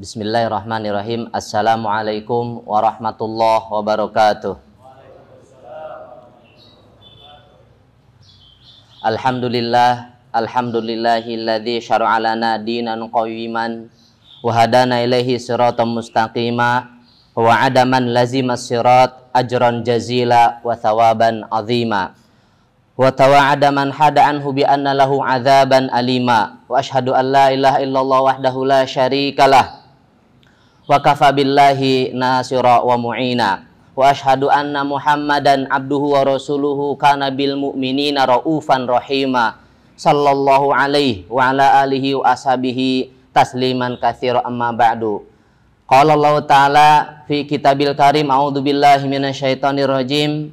Bismillahirrahmanirrahim. Assalamualaikum warahmatullahi wabarakatuh. Alhamdulillahilladzi syara'a lana dinan qawiman wa hadana ilaihi siratan mustaqima wa adaman lazimas sirat ajran jazila wa thawaban azima wa tawa'ada man hada anhu bi anna lahu adzaban alima wa asyhadu an la ilaha illallah wahdahu la syarikalah wa kafa billahi nasira wa mu'ina wa asyhadu anna Muhammadan abduhu wa rasuluhu kana bil mu'minina raufan rahima sallallahu alaihi wa ala alihi wa ashabihi tasliman katsira amma ba'du. Qala Allah ta'ala fi kitabil karim, a'udzu billahi minasyaitonir rajim,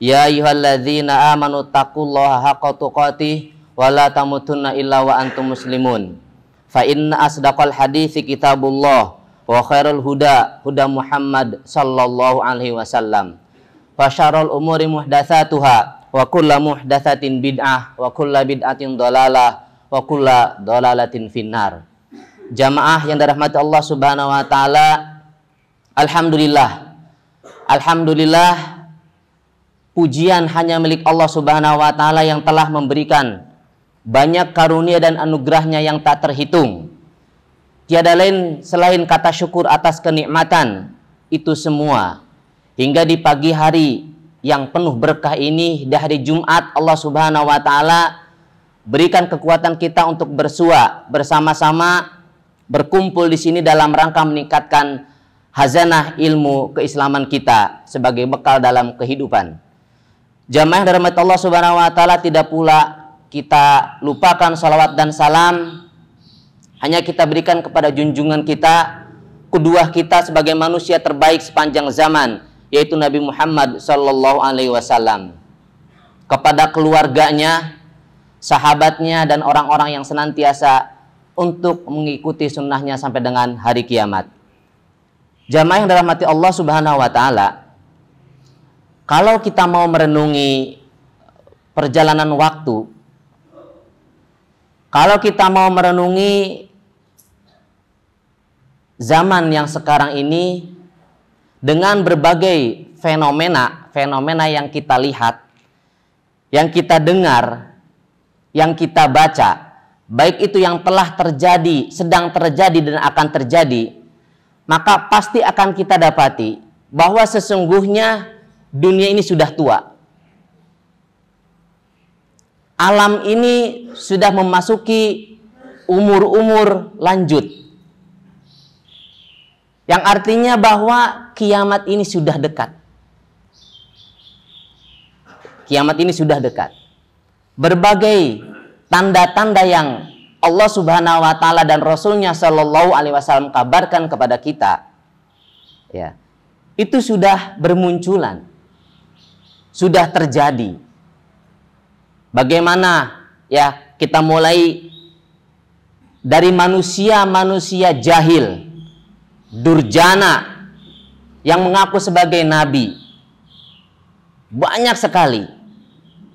ya ayyuhalladzina amanu taqullaha haqqa tuqatih wa la tamutunna illa wa antum muslimun. Fa inna asdaqal hadithi kitabullah wa khairul huda huda Muhammad sallallahu alaihi wasallam. Wa syarrul umuri muhdatsatuha wa kullu muhdatsatin bid'ah wa kullu bid'atin dhalalah wa kullu dhalalatin finnar. Jamaah yang dirahmati Allah Subhanahu wa taala, alhamdulillah pujian hanya milik Allah Subhanahu wa taala yang telah memberikan banyak karunia dan anugerahnya yang tak terhitung. Tiada lain selain kata syukur atas kenikmatan itu semua. Hingga di pagi hari yang penuh berkah ini, di hari Jumat, Allah Subhanahu wa taala berikan kekuatan kita untuk bersua bersama-sama, berkumpul di sini dalam rangka meningkatkan hazanah ilmu keislaman kita sebagai bekal dalam kehidupan. Jamaah yang dirahmati Allah Subhanahu wa taala, tidak pula kita lupakan salawat dan salam hanya kita berikan kepada junjungan kita, qudwah kita sebagai manusia terbaik sepanjang zaman, yaitu Nabi Muhammad sallallahu alaihi wasallam, kepada keluarganya, sahabatnya, dan orang-orang yang senantiasa untuk mengikuti sunnahnya sampai dengan hari kiamat. Jamaah yang dirahmati Allah Subhanahu wa taala, kalau kita mau merenungi perjalanan waktu, kalau kita mau merenungi zaman yang sekarang ini dengan berbagai fenomena yang kita lihat, yang kita dengar, yang kita baca, baik itu yang telah terjadi, sedang terjadi, dan akan terjadi, maka pasti akan kita dapati bahwa sesungguhnya dunia ini sudah tua. Alam ini sudah memasuki umur-umur lanjut, yang artinya bahwa kiamat ini sudah dekat. Kiamat ini sudah dekat. Berbagai tanda-tanda yang Allah Subhanahu wa taala dan Rasulnya Shallallahu alaihi wasallam kabarkan kepada kita, ya, itu sudah bermunculan, sudah terjadi. Bagaimana ya kita mulai dari manusia jahil, durjana, yang mengaku sebagai nabi, banyak sekali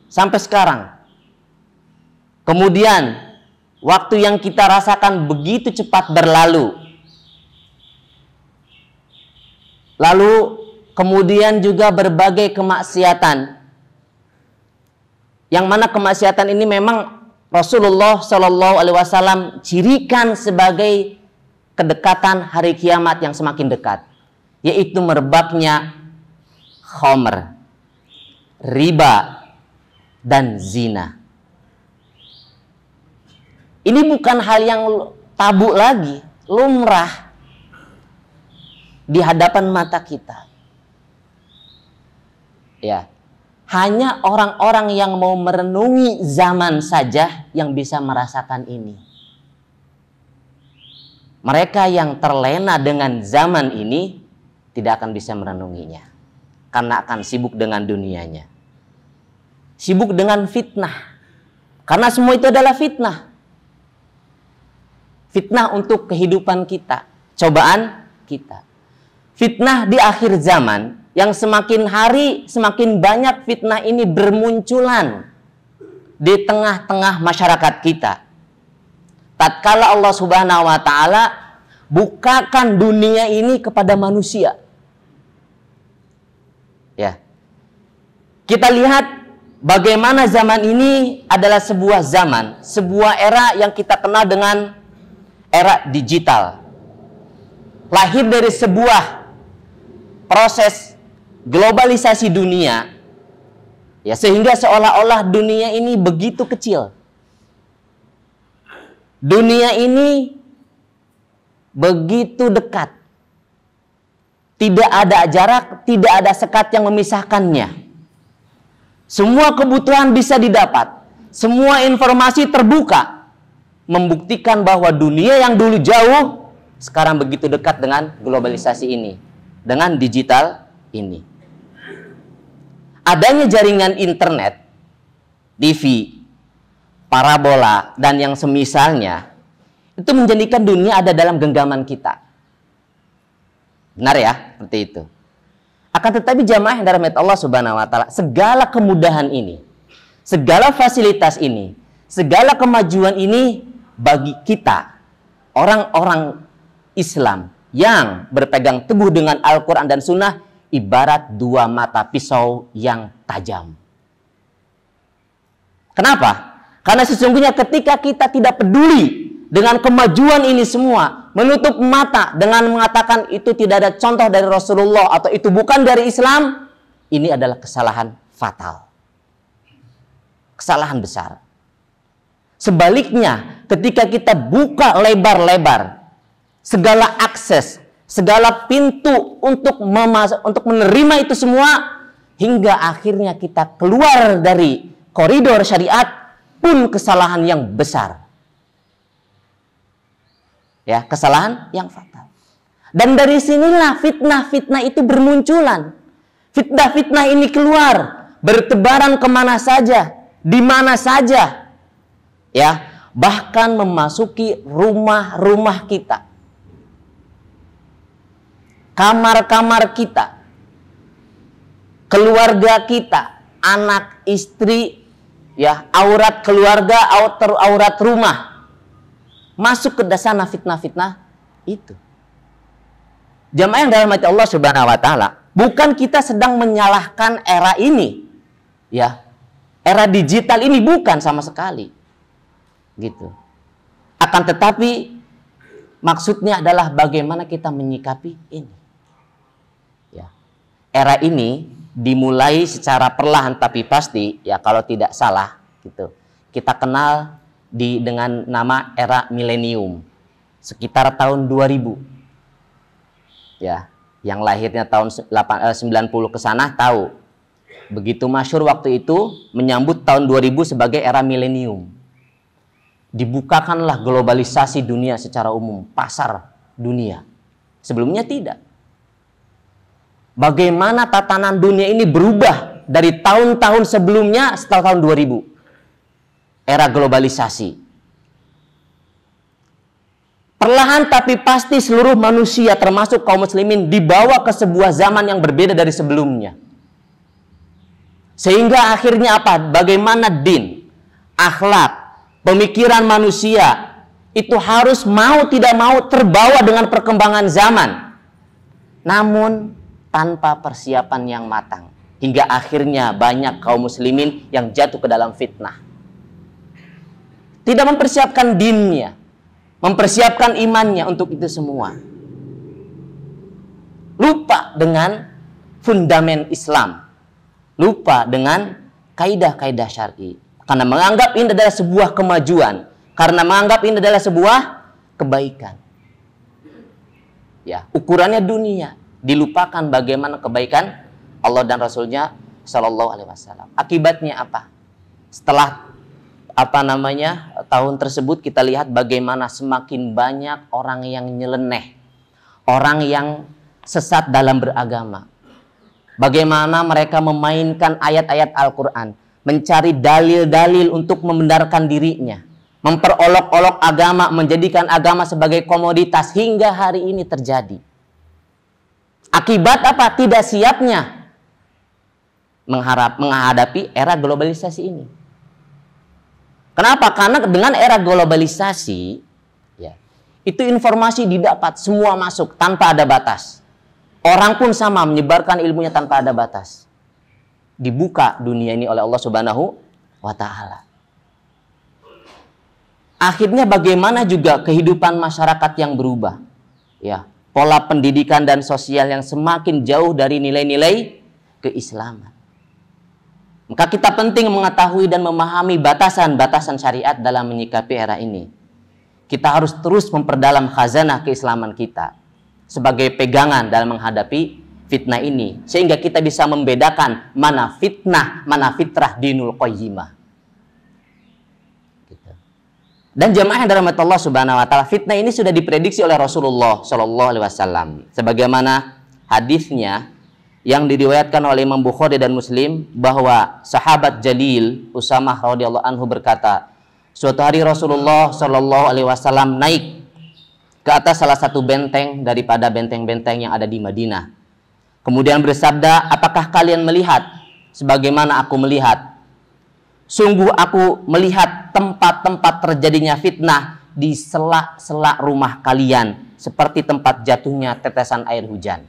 sampai sekarang. Kemudian waktu yang kita rasakan begitu cepat berlalu. Lalu kemudian juga berbagai kemaksiatan, yang mana kemaksiatan ini memang Rasulullah Shallallahu alaihi wasallam cirikan sebagai kedekatan hari kiamat yang semakin dekat, yaitu merebaknya khamr, riba, dan zina. Ini bukan hal yang tabu lagi, lumrah di hadapan mata kita. Ya, hanya orang-orang yang mau merenungi zaman saja yang bisa merasakan ini. Mereka yang terlena dengan zaman ini tidak akan bisa merenunginya, karena akan sibuk dengan dunianya, sibuk dengan fitnah, karena semua itu adalah fitnah. Fitnah untuk kehidupan kita, cobaan kita. Fitnah di akhir zaman, yang semakin hari semakin banyak fitnah ini bermunculan di tengah-tengah masyarakat kita. Tatkala Allah Subhanahu wa taala bukakan dunia ini kepada manusia. Ya. Kita lihat bagaimana zaman ini adalah sebuah zaman, sebuah era yang kita kenal dengan era digital. Lahir dari sebuah proses globalisasi dunia, ya, sehingga seolah-olah dunia ini begitu kecil. Dunia ini begitu dekat. Tidak ada jarak, tidak ada sekat yang memisahkannya. Semua kebutuhan bisa didapat. Semua informasi terbuka. Membuktikan bahwa dunia yang dulu jauh, sekarang begitu dekat dengan globalisasi ini. Dengan digital ini. Adanya jaringan internet, TV, parabola, dan yang semisalnya, itu menjadikan dunia ada dalam genggaman kita. Benar ya? Seperti itu. Akan tetapi jamaah yang dirahmati Allah Subhanahu wa taala, segala kemudahan ini, segala fasilitas ini, segala kemajuan ini bagi kita, orang-orang Islam yang berpegang teguh dengan Al-Quran dan Sunnah, ibarat dua mata pisau yang tajam. Kenapa? Karena sesungguhnya ketika kita tidak peduli dengan kemajuan ini semua, menutup mata dengan mengatakan itu tidak ada contoh dari Rasulullah atau itu bukan dari Islam, ini adalah kesalahan fatal. Kesalahan besar. Sebaliknya, ketika kita buka lebar-lebar segala akses, segala pintu untuk menerima itu semua, hingga akhirnya kita keluar dari koridor syariat, pun kesalahan yang besar. Ya, kesalahan yang fatal. Dan dari sinilah fitnah-fitnah itu bermunculan. Fitnah-fitnah ini keluar, bertebaran kemana saja, di mana saja. Ya, bahkan memasuki rumah-rumah kita. Kamar-kamar kita. Keluarga kita, anak, istri, ya, aurat keluarga, aurat rumah. Masuk ke dasana fitnah-fitnah itu. Jamaah yang dirahmati Allah Subhanahu wa taala, bukan kita sedang menyalahkan era ini. Ya. Era digital ini bukan sama sekali. Gitu. Akan tetapi maksudnya adalah bagaimana kita menyikapi ini. Ya. Era ini dimulai secara perlahan tapi pasti, ya, kalau tidak salah gitu. Kita kenal dengan nama era milenium, sekitar tahun 2000. Ya, yang lahirnya tahun 90 ke sana tahu. Begitu masyhur waktu itu menyambut tahun 2000 sebagai era milenium. Dibukakanlah globalisasi dunia secara umum, pasar dunia. Sebelumnya tidak. Bagaimana tatanan dunia ini berubah dari tahun-tahun sebelumnya setelah tahun 2000. Era globalisasi. Perlahan tapi pasti seluruh manusia termasuk kaum muslimin dibawa ke sebuah zaman yang berbeda dari sebelumnya. Sehingga akhirnya apa? Bagaimana din, akhlak, pemikiran manusia itu harus mau tidak mau terbawa dengan perkembangan zaman. Namun tanpa persiapan yang matang. Hingga akhirnya banyak kaum muslimin yang jatuh ke dalam fitnah. Tidak mempersiapkan dinnya, mempersiapkan imannya untuk itu semua. Lupa dengan fundamen Islam. Lupa dengan kaidah-kaidah syar'i. Karena menganggap ini adalah sebuah kemajuan. Karena menganggap ini adalah sebuah kebaikan. Ya, ukurannya dunia. Dilupakan bagaimana kebaikan Allah dan Rasulnya Shallallahu Alaihi Wasallam. Akibatnya apa? Setelah tahun tersebut kita lihat bagaimana semakin banyak orang yang nyeleneh, orang yang sesat dalam beragama. Bagaimana mereka memainkan ayat-ayat Al-Quran, mencari dalil-dalil untuk membenarkan dirinya, memperolok-olok agama, menjadikan agama sebagai komoditas hingga hari ini terjadi. Akibat apa? Tidak siapnya menghadapi era globalisasi ini. Kenapa? Karena dengan era globalisasi, ya, Itu informasi didapat, semua masuk tanpa ada batas. Orang pun sama, menyebarkan ilmunya tanpa ada batas. Dibuka dunia ini oleh Allah Subhanahu wa Ta'ala. Akhirnya bagaimana juga kehidupan masyarakat yang berubah, ya, pola pendidikan dan sosial yang semakin jauh dari nilai-nilai keislaman. Maka kita penting mengetahui dan memahami batasan-batasan syariat dalam menyikapi era ini. Kita harus terus memperdalam khazanah keislaman kita sebagai pegangan dalam menghadapi fitnah ini, sehingga kita bisa membedakan mana fitnah, mana fitrah dinul qayyimah. Dan jamaah yang dirahmati Allah Subhanahu wa Ta'ala, fitnah ini sudah diprediksi oleh Rasulullah Shallallahu Alaihi Wasallam, sebagaimana hadisnya yang diriwayatkan oleh Imam Bukhari dan Muslim, bahwa sahabat Jalil Usamah radhiyallahu anhu berkata, suatu hari Rasulullah Shallallahu Alaihi Wasallam naik ke atas salah satu benteng daripada benteng-benteng yang ada di Madinah. Kemudian bersabda, apakah kalian melihat sebagaimana aku melihat? Sungguh aku melihat tempat-tempat terjadinya fitnah di sela-sela rumah kalian, seperti tempat jatuhnya tetesan air hujan.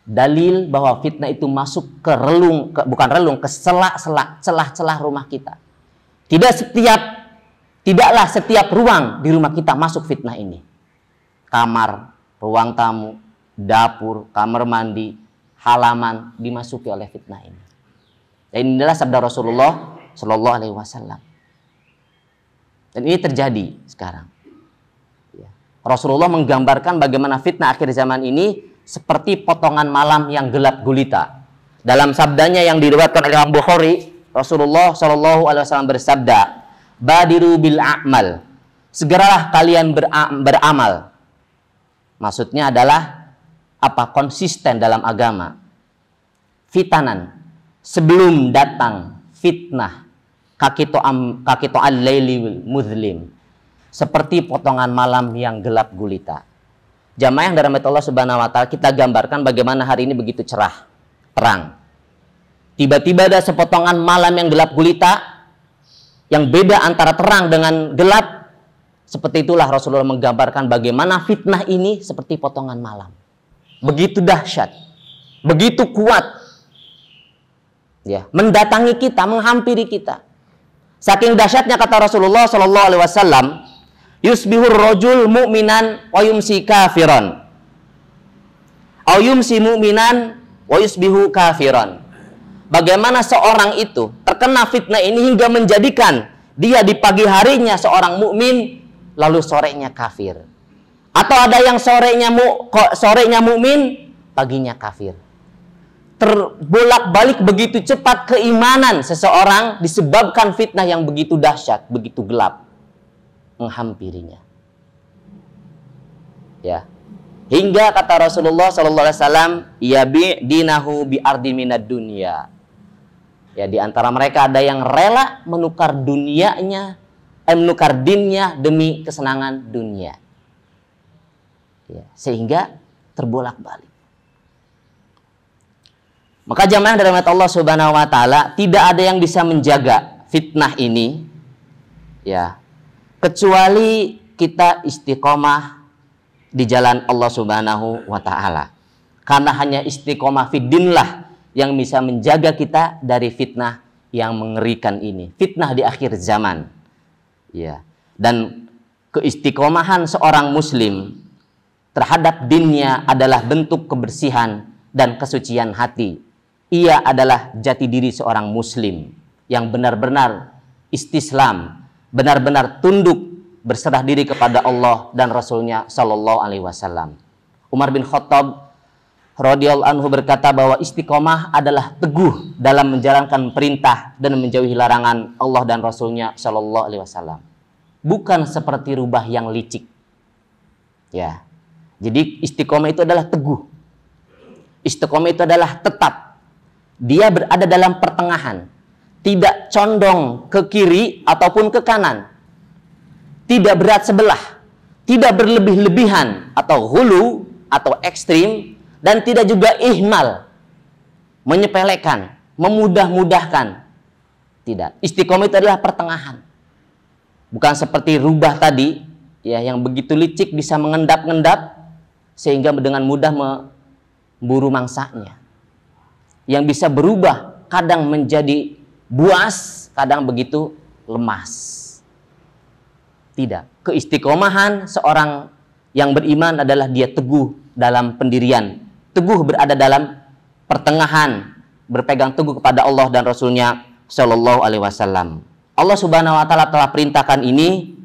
Dalil bahwa fitnah itu masuk ke relung, ke sela-sela, celah-celah rumah kita. Tidaklah setiap ruang di rumah kita masuk fitnah ini. Kamar, ruang tamu, dapur, kamar mandi, halaman dimasuki oleh fitnah ini. Dan inilah sabda Rasulullah Shallallahu Alaihi Wasallam. Dan ini terjadi sekarang. Rasulullah menggambarkan bagaimana fitnah akhir zaman ini seperti potongan malam yang gelap gulita. Dalam sabdanya yang diriwayatkan oleh Imam Bukhari, Rasulullah Shallallahu Alaihi Wasallam bersabda, "Badiru bil a'mal." Segeralah kalian beramal. Maksudnya adalah apa? Konsisten dalam agama. Fitanan, sebelum datang fitnah, kakito al-laili muzlim, seperti potongan malam yang gelap gulita. Jamaah yang dirahmati Allah Subhanahu wa Ta'ala, kita gambarkan bagaimana hari ini begitu cerah, terang. Tiba-tiba ada sepotongan malam yang gelap gulita, yang beda antara terang dengan gelap. Seperti itulah Rasulullah menggambarkan bagaimana fitnah ini seperti potongan malam. Begitu dahsyat, begitu kuat. Ya, mendatangi kita, menghampiri kita. Saking dahsyatnya kata Rasulullah Shallallahu Alaihi Wasallam, yusbihur rojul mu'minan wa yumsi kafiran, au yumsi mu'minan wa yusbihu kafiran. Bagaimana seorang itu terkena fitnah ini hingga menjadikan dia di pagi harinya seorang mukmin, lalu sorenya kafir. Atau ada yang sorenya mukmin, paginya kafir. Terbolak-balik begitu cepat keimanan seseorang disebabkan fitnah yang begitu dahsyat, begitu gelap menghampirinya. Ya. Hingga kata Rasulullah sallallahu alaihi wasallam, yabi dinahu bi ardi minad dunya. Ya, di antara mereka ada yang rela menukar dunianya, menukar dinnya demi kesenangan dunia. Ya, sehingga terbolak-balik. Maka jamaah dari Allah Subhanahu wa Ta'ala, tidak ada yang bisa menjaga fitnah ini, ya, kecuali kita istiqomah di jalan Allah Subhanahu wa Ta'ala. Karena hanya istiqomah fiddinlah yang bisa menjaga kita dari fitnah yang mengerikan ini, fitnah di akhir zaman. Ya. Dan keistiqomahan seorang muslim terhadap dinnya adalah bentuk kebersihan dan kesucian hati. Ia adalah jati diri seorang muslim yang benar-benar istislam, benar-benar tunduk, berserah diri kepada Allah dan Rasulnya Sallallahu Alaihi Wasallam. Umar bin Khattab radhiyallahu anhu berkata bahwa istiqomah adalah teguh dalam menjalankan perintah dan menjauhi larangan Allah dan Rasulnya Sallallahu Alaihi Wasallam. Bukan seperti rubah yang licik. Ya, jadi istiqomah itu adalah teguh. Istiqomah itu adalah tetap. Dia berada dalam pertengahan, tidak condong ke kiri ataupun ke kanan, tidak berat sebelah, tidak berlebih-lebihan atau hulu atau ekstrim, dan tidak juga ihmal, menyepelekan, memudah-mudahkan. Tidak. Istiqomah itu adalah pertengahan. Bukan seperti rubah tadi ya, yang begitu licik bisa mengendap-endap sehingga dengan mudah memburu mangsanya. Yang bisa berubah kadang menjadi buas, kadang begitu lemas. Tidak. Keistiqomahan seorang yang beriman adalah dia teguh dalam pendirian, teguh berada dalam pertengahan, berpegang teguh kepada Allah dan Rasul-Nya Shallallahu Alaihi Wasallam. Allah Subhanahu Wa Taala telah perintahkan ini,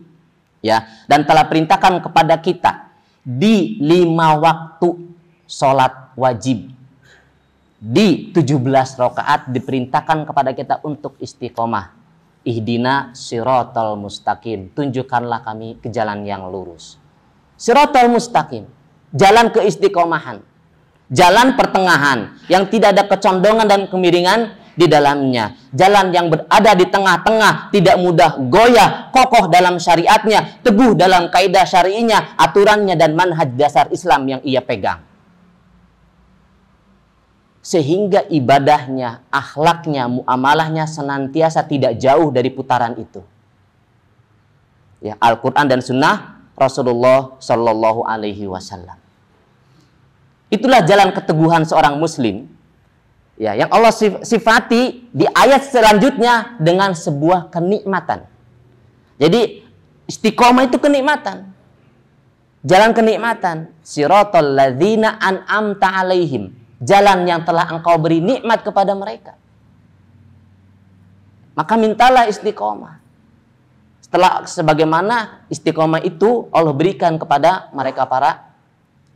ya, dan telah perintahkan kepada kita di 5 waktu sholat wajib. Di 17 rakaat diperintahkan kepada kita untuk istiqomah. Ihdina siratal mustaqim. Tunjukkanlah kami ke jalan yang lurus. Siratal mustaqim. Jalan keistiqomahan. Jalan pertengahan. Yang tidak ada kecondongan dan kemiringan di dalamnya. Jalan yang berada di tengah-tengah. Tidak mudah goyah. Kokoh dalam syariatnya. Teguh dalam kaidah syari'inya. Aturannya dan manhaj dasar Islam yang ia pegang. Sehingga ibadahnya, akhlaknya, muamalahnya senantiasa tidak jauh dari putaran itu. Ya, Al-Quran dan Sunnah Rasulullah Shallallahu Alaihi Wasallam. Itulah jalan keteguhan seorang Muslim, ya, yang Allah sifati di ayat selanjutnya dengan sebuah kenikmatan. Jadi istiqomah itu kenikmatan, jalan kenikmatan. Siratal ladzina an'amta alaihim. Jalan yang telah engkau beri nikmat kepada mereka. Maka mintalah istiqomah. Setelah sebagaimana istiqomah itu Allah berikan kepada mereka para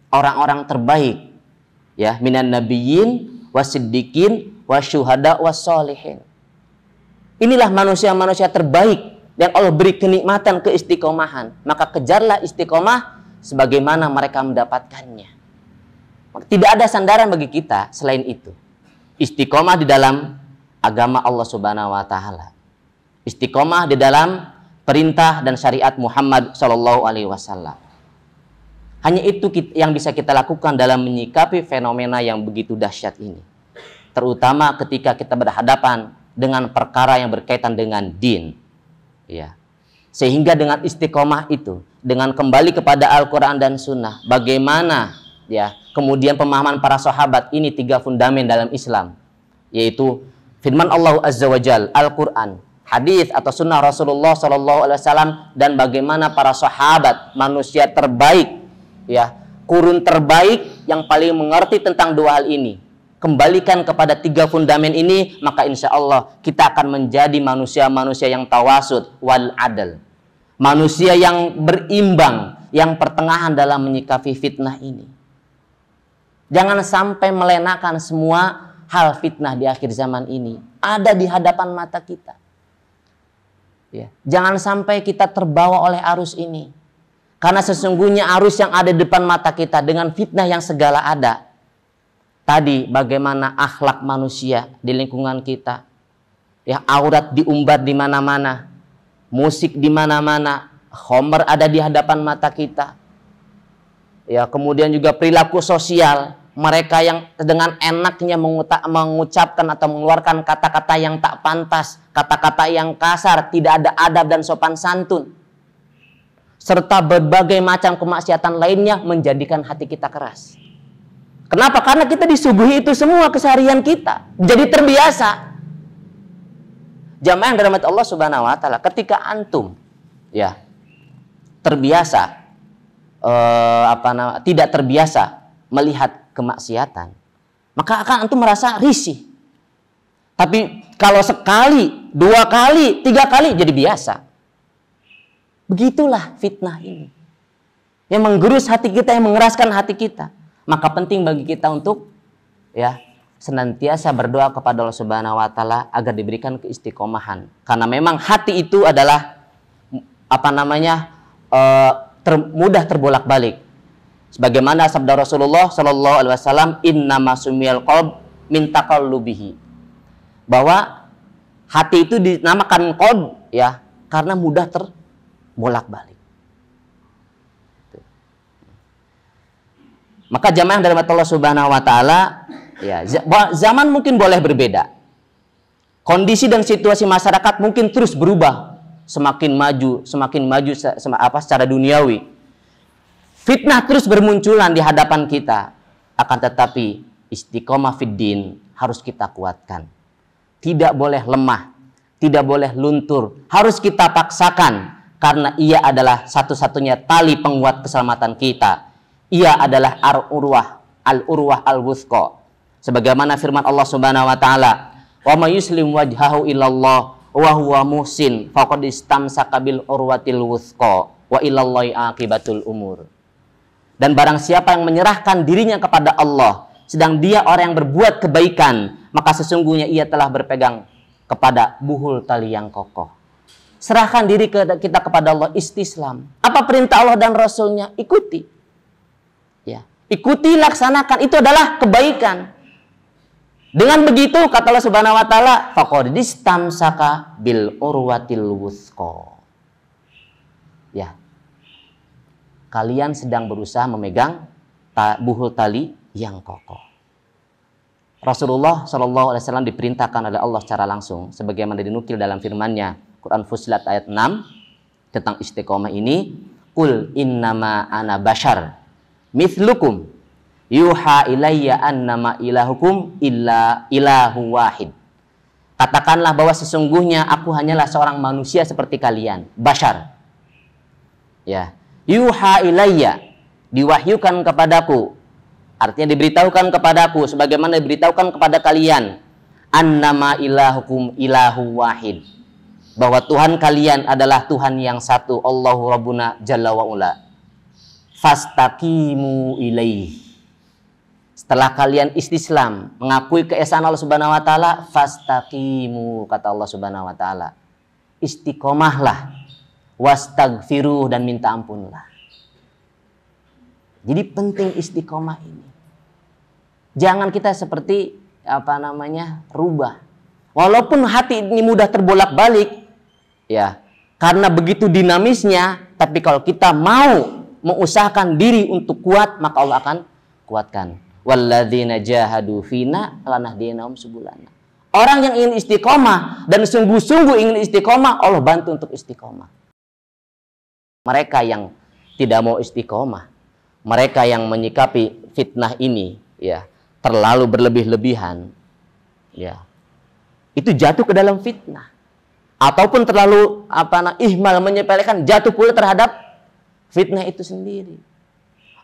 orang-orang terbaik. Ya, minan nabiyyin wasiddiqin wasyuhada wassolihin. Inilah manusia-manusia terbaik yang Allah beri kenikmatan keistiqomahan. Maka kejarlah istiqomah sebagaimana mereka mendapatkannya. Tidak ada sandaran bagi kita selain itu. Istiqomah di dalam agama Allah Subhanahu Wa Taala. Istiqomah di dalam perintah dan syariat Muhammad Shallallahu Alaihi Wasallam. Hanya itu yang bisa kita lakukan dalam menyikapi fenomena yang begitu dahsyat ini. Terutama ketika kita berhadapan dengan perkara yang berkaitan dengan din. Ya. Sehingga dengan istiqomah itu, dengan kembali kepada Al-Quran dan Sunnah, bagaimana, ya, kemudian pemahaman para sahabat, ini 3 fundamen dalam Islam, yaitu firman Allah Azza wa Jal, Al-Quran, hadis atau sunnah Rasulullah Sallallahu Alaihi Wasallam, dan bagaimana para sahabat, manusia terbaik, ya, kurun terbaik yang paling mengerti tentang 2 hal ini. Kembalikan kepada 3 fundamen ini, maka insya Allah kita akan menjadi manusia-manusia yang tawasud wal adl, manusia yang berimbang, yang pertengahan dalam menyikapi fitnah ini. Jangan sampai melenakan semua hal fitnah di akhir zaman ini. Ada di hadapan mata kita. Ya. Jangan sampai kita terbawa oleh arus ini. Karena sesungguhnya arus yang ada di depan mata kita dengan fitnah yang segala ada. Tadi bagaimana akhlak manusia di lingkungan kita. Ya, aurat diumbar di mana-mana. Musik di mana-mana. Khomer ada di hadapan mata kita. Ya, kemudian juga perilaku sosial. Mereka yang dengan enaknya mengucapkan atau mengeluarkan kata-kata yang tak pantas, kata-kata yang kasar, tidak ada adab dan sopan santun, serta berbagai macam kemaksiatan lainnya menjadikan hati kita keras. Kenapa? Karena kita disuguhi itu semua keseharian kita, jadi terbiasa. Jamaah yang dirahmati Allah Subhanahu Wa Taala, ketika antum, ya, terbiasa, tidak terbiasa melihat kemaksiatan, maka akan antum merasa risih. Tapi kalau sekali, 2 kali, 3 kali jadi biasa. Begitulah fitnah ini yang menggerus hati kita, yang mengeraskan hati kita. Maka penting bagi kita untuk, ya, senantiasa berdoa kepada Allah Subhanahu Wa Taala agar diberikan keistiqomahan. Karena memang hati itu adalah mudah terbolak-balik. Sebagaimana sabda Rasulullah Sallallahu Alaihi Wasallam, innama sumiyal qalb min taqallubihi, bahwa hati itu dinamakan qalb, ya, karena mudah terbolak-balik. Maka jamaah dari Allah Subhanahu Wa Taala, ya, zaman mungkin boleh berbeda, kondisi dan situasi masyarakat mungkin terus berubah semakin maju secara duniawi. Fitnah terus bermunculan di hadapan kita. Akan tetapi istiqomah fiddin harus kita kuatkan. Tidak boleh lemah, tidak boleh luntur. Harus kita paksakan karena ia adalah satu-satunya tali penguat keselamatan kita. Ia adalah al-urwah al-wuthqa. Sebagaimana firman Allah Subhanahu wa taala, "Wa may yuslim wajhahu ilallah wa huwa muhsin faqad istamsaka bil urwatil wuthqa wa ilallahi aqibatul umur." Dan barang siapa yang menyerahkan dirinya kepada Allah, sedang dia orang yang berbuat kebaikan, maka sesungguhnya ia telah berpegang kepada buhul tali yang kokoh. Serahkan diri kita kepada Allah, istislam. Apa perintah Allah dan Rasulnya? Ikuti. Ya, ikuti, laksanakan. Itu adalah kebaikan. Dengan begitu kata Allah Subhanahu wa taala, faqad istamsaka bil urwatil wuthqa. Ya. Kalian sedang berusaha memegang buhul tali yang kokoh. Rasulullah Shallallahu alaihi wasallam diperintahkan oleh Allah secara langsung sebagaimana dinukil dalam firman-Nya Quran Fussilat ayat 6 tentang istiqomah ini, qul innama ana bashar mithlukum yuha ilayya annama ilahukum illa ilahu wahid. Katakanlah bahwa sesungguhnya aku hanyalah seorang manusia seperti kalian, bashar. Ya, yuha ilayya, diwahyukan kepadaku. Artinya diberitahukan kepadaku sebagaimana diberitahukan kepada kalian, annama ilahukum ilahu wahid. Bahwa Tuhan kalian adalah Tuhan yang satu, Allahu Rabbuna Jalla wa Ula. Fastaqimu ilaihi. Setelah kalian istislam, mengakui keesaan Allah Subhanahu wa taala, fastaqimu, kata Allah Subhanahu wa taala. Istiqomahlah, wastagfiruh, dan minta ampunlah. Jadi penting istiqomah ini. Jangan kita seperti rubah. Walaupun hati ini mudah terbolak-balik, ya, karena begitu dinamisnya, tapi kalau kita mau mengusahakan diri untuk kuat, maka Allah akan kuatkan. Walladzina jahadu fina lanahdinahum subulana. Orang yang ingin istiqomah dan sungguh-sungguh ingin istiqomah, Allah bantu untuk istiqomah. Mereka yang tidak mau istiqomah, mereka yang menyikapi fitnah ini, ya, terlalu berlebih-lebihan, ya, itu jatuh ke dalam fitnah. Ataupun terlalu ihmal, menyepelekan, jatuh pula terhadap fitnah itu sendiri.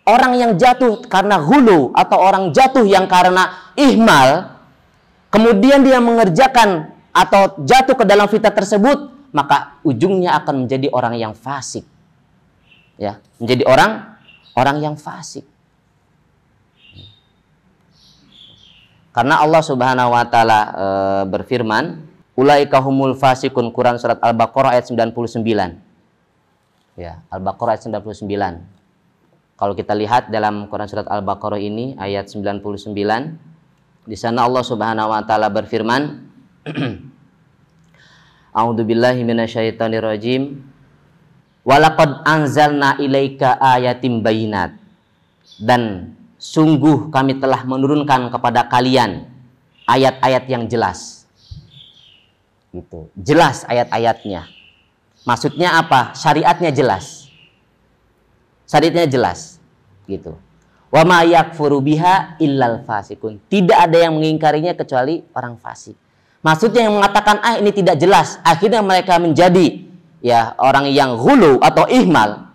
Orang yang jatuh karena hulu atau orang jatuh yang karena ihmal, kemudian dia mengerjakan atau jatuh ke dalam fitnah tersebut, maka ujungnya akan menjadi orang yang fasik. Ya, menjadi orang yang fasik. Karena Allah Subhanahu wa taala berfirman, ulaika humul fasikun, Quran surat Al-Baqarah ayat 99. Ya, Al-Baqarah ayat 99. Kalau kita lihat dalam Quran surat Al-Baqarah ini ayat 99, di sana Allah Subhanahu wa taala berfirman, A'udzubillahi minasyaitonirrajim. Walaqad anzalna ilaika ayatim bayinat. Dan sungguh kami telah menurunkan kepada kalian ayat-ayat yang jelas. Gitu. Jelas ayat-ayatnya. Maksudnya apa? Syariatnya jelas. Syariatnya jelas. Gitu. Wa ma yakfuru biha illal fasikun. Tidak ada yang mengingkarinya kecuali orang fasik. Maksudnya yang mengatakan ini tidak jelas, akhirnya mereka menjadi orang yang ghulu atau ihmal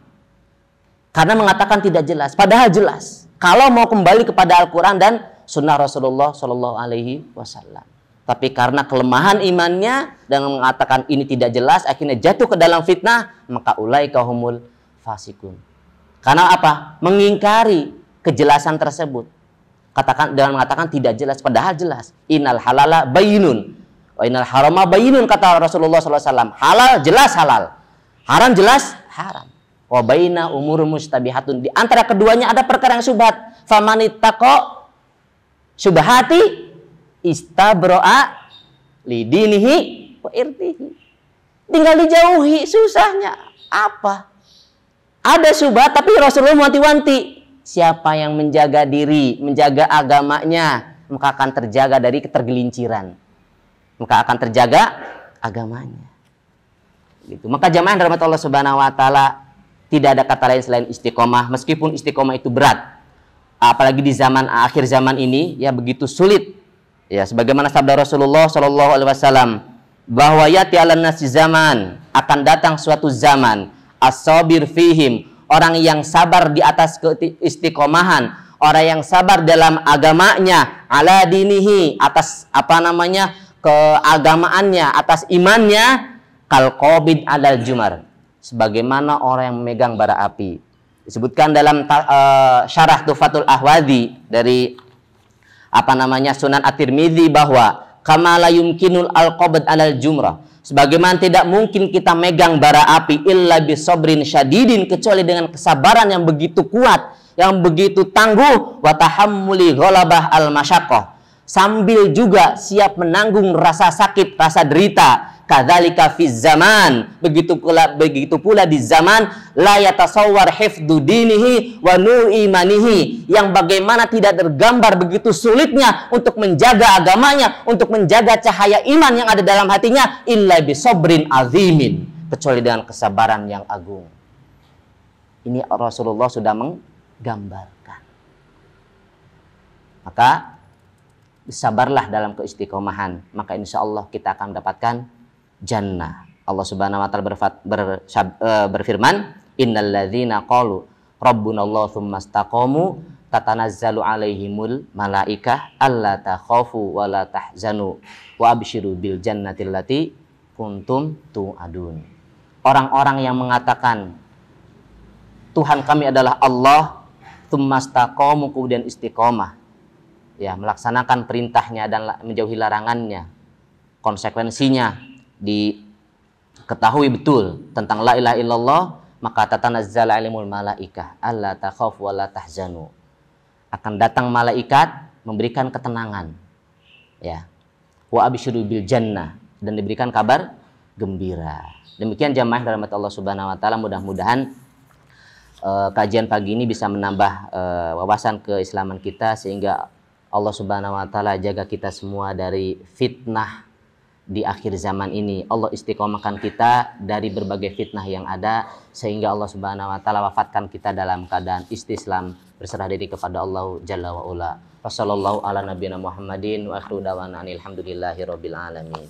karena mengatakan tidak jelas, padahal jelas. Kalau mau kembali kepada Al-Quran dan Sunnah Rasulullah Shallallahu Alaihi Wasallam, tapi karena kelemahan imannya dan mengatakan ini tidak jelas, akhirnya jatuh ke dalam fitnah, maka ulaika humul fasikun. Karena apa? Mengingkari kejelasan tersebut. Dengan mengatakan tidak jelas, padahal jelas. Innal halala bayyinun wa innal harama bayyinun, kata Rasulullah SAW. Halal jelas halal, haram jelas haram. Wa baina umur mustabihatun. Di antara keduanya ada perkara yang syubhat. Famanittaqo syubhati istabro'a lidinihi wa irtihi. Tinggal dijauhi, susahnya apa? Ada syubhat, tapi Rasulullah wanti-wanti. Siapa yang menjaga diri, menjaga agamanya, maka akan terjaga dari ketergelinciran. Maka akan terjaga agamanya. Gitu. Maka jamaah yang dirahmati Allah Subhanahu wa taala, tidak ada kata lain selain istiqomah, meskipun istiqomah itu berat. Apalagi di zaman akhir zaman ini ya begitu sulit. Ya, sebagaimana sabda Rasulullah sallallahu alaihi wasallam bahwa yati 'alan nasi zaman, akan datang suatu zaman as-sabir fihim, orang yang sabar di atas keistiqomahan, orang yang sabar dalam agamanya, ala dinihi, atas keagamaannya, atas imannya, kal qabid 'alal jumar, sebagaimana orang yang memegang bara api. Disebutkan dalam syarah Tuhfatul Ahwadhi dari Sunan At-Tirmidzi bahwa kama la yumkinul al-qabd 'alal jumrah, sebagaimana tidak mungkin kita megang bara api illa bisabrin syadidin, kecuali dengan kesabaran yang begitu kuat, yang begitu tangguh, wa tahammuli ghalabah al-masyaqqah, sambil juga siap menanggung rasa sakit, rasa derita. Kadzalika fi zaman, begitu pula di zaman la yatasawwar hifdzu dinihi wa nur imanihi, yang bagaimana tidak tergambar begitu sulitnya untuk menjaga agamanya, untuk menjaga cahaya iman yang ada dalam hatinya, illa bisabrin azimin, kecuali dengan kesabaran yang agung. Ini Rasulullah sudah menggambarkan. Maka sabarlah dalam keistiqomahan, maka insya Allah kita akan mendapatkan jannah. Allah Subhanahu wa taala berfirman, innalladzina qalu rabbunallahu tsumastaqamu tatanazzalu alaihimul malaikah alla takhafu wa la tahzanu wa absyiru bil jannati allati kuntum tu'adun. Orang-orang yang mengatakan Tuhan kami adalah Allah, tsumastaqamu, kemudian istiqomah, ya, melaksanakan perintahnya dan menjauhi larangannya, konsekuensinya diketahui betul tentang la ilaha illallah, maka tatanazzal alimul malaikah alla takhafu wa la tahzanu, akan datang malaikat memberikan ketenangan, ya, wa absyiru bil jannah, dan diberikan kabar gembira. Demikian jamaah rahmat Allah Subhanahu wa taala, mudah-mudahan kajian pagi ini bisa menambah wawasan keislaman kita, sehingga Allah Subhanahu wa taala jaga kita semua dari fitnah di akhir zaman ini. Allah istiqomahkan kita dari berbagai fitnah yang ada, sehingga Allah Subhanahu wa taala wafatkan kita dalam keadaan istislam, berserah diri kepada Allah Jalla wa Ula. Wassallallahu ala nabiyina Muhammadin wa akhiru dawana alhamdulillahi rabbil alamin.